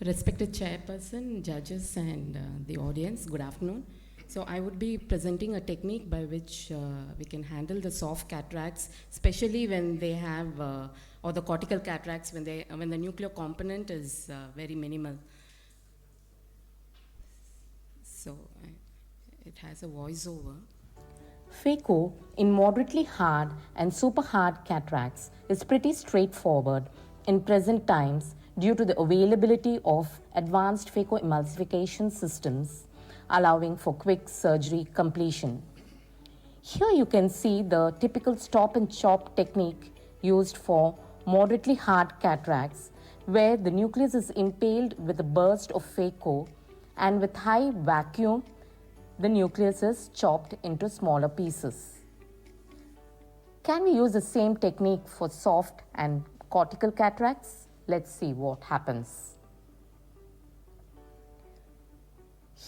Respected chairperson, judges, and the audience, good afternoon. So I would be presenting a technique by which we can handle the soft cataracts, especially when they have, or the cortical cataracts when the nuclear component is very minimal. So it has a voiceover. Phaco in moderately hard and super hard cataracts is pretty straightforward in present times due to the availability of advanced phacoemulsification systems allowing for quick surgery completion. Here you can see the typical stop and chop technique used for moderately hard cataracts where the nucleus is impaled with a burst of phaco and with high vacuum the nucleus is chopped into smaller pieces. Can we use the same technique for soft and cortical cataracts? Let's see what happens.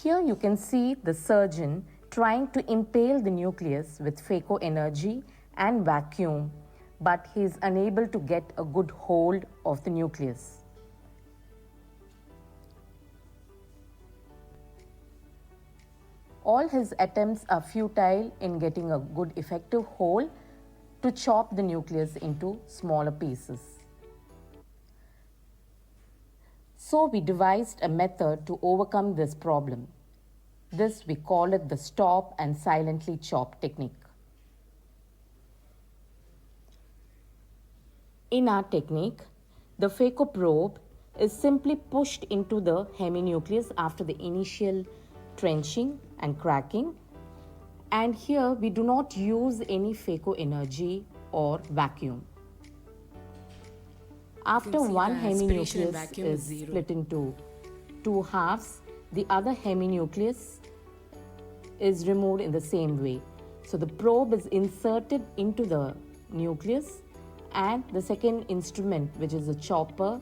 Here you can see the surgeon trying to impale the nucleus with phaco energy and vacuum, but he is unable to get a good hold of the nucleus. All his attempts are futile in getting a good effective hold to chop the nucleus into smaller pieces. So we devised a method to overcome this problem. This we call it the stop and silently chop technique. In our technique, the phaco probe is simply pushed into the heminucleus after the initial trenching and cracking, and here we do not use any phaco energy or vacuum. After one heminucleus is split into two halves, the other heminucleus is removed in the same way. So the probe is inserted into the nucleus and the second instrument, which is a chopper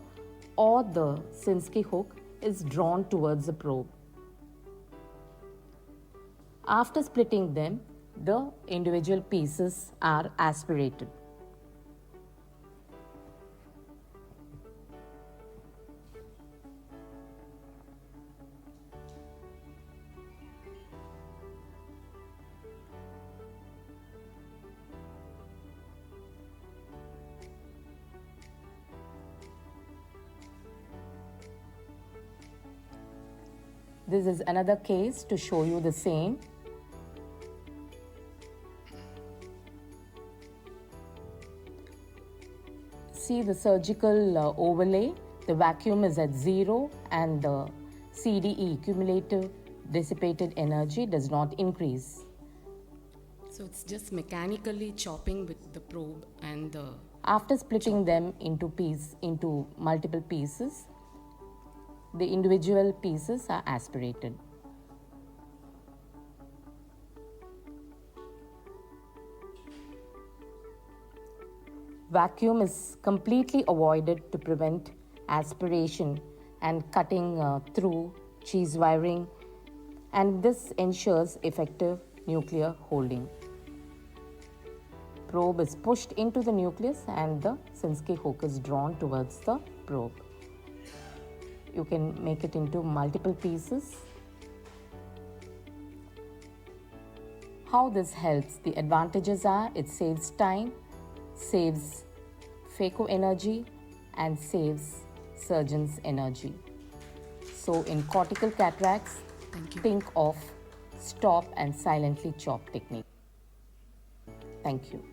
or the Sinskey hook, is drawn towards the probe. After splitting them, the individual pieces are aspirated. This is another case to show you the same. See the surgical overlay, the vacuum is at 0 and the CDE, cumulative dissipated energy, does not increase. So it's just mechanically chopping with the probe and the... After splitting them into multiple pieces, the individual pieces are aspirated. Vacuum is completely avoided to prevent aspiration and cutting through cheese wiring, and this ensures effective nuclear holding. Probe is pushed into the nucleus and the Sinskey hook is drawn towards the probe. You can make it into multiple pieces. How this helps? The advantages are it saves time, saves phaco energy and saves surgeon's energy. So in cortical cataracts, think of stop and silently chop technique. Thank you.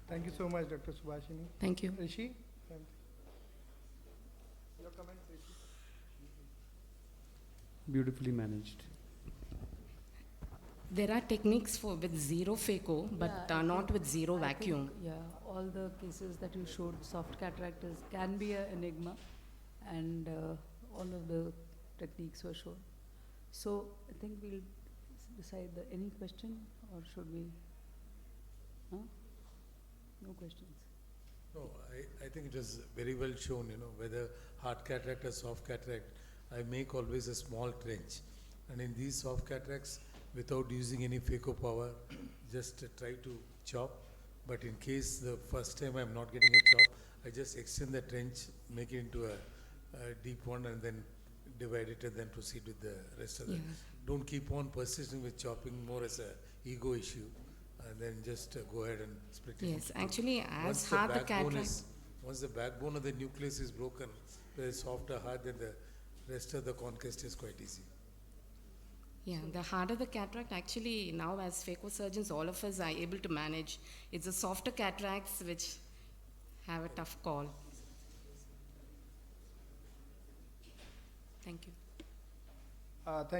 Thank you so much, Dr. Subashini. Thank you. Rishi? Your comments, Rishi? Beautifully managed. There are techniques with zero phaco, but not with zero vacuum. All the cases that you showed, soft cataract can be an enigma, and all of the techniques were shown. So I think we'll decide any question, or should we? Huh? No questions. No, I think it is very well shown, whether hard cataract or soft cataract. I make always a small trench. And in these soft cataracts, without using any phaco power, just try to chop. But in case the first time I'm not getting a chop, I just extend the trench, make it into a deep one, and then divide it and then proceed with the rest of the. Yeah. Don't keep on persisting with chopping more as a ego issue, and then just go ahead and split it. Yes, into two. actually, Once as the hard the backbone cataract. is, once the backbone of the nucleus is broken, whether it's soft or hard, then the rest of the conquest is quite easy. Yeah, the harder the cataract, actually now as phacosurgeons, all of us are able to manage. It's the softer cataracts which have a tough call. Thank you. Thank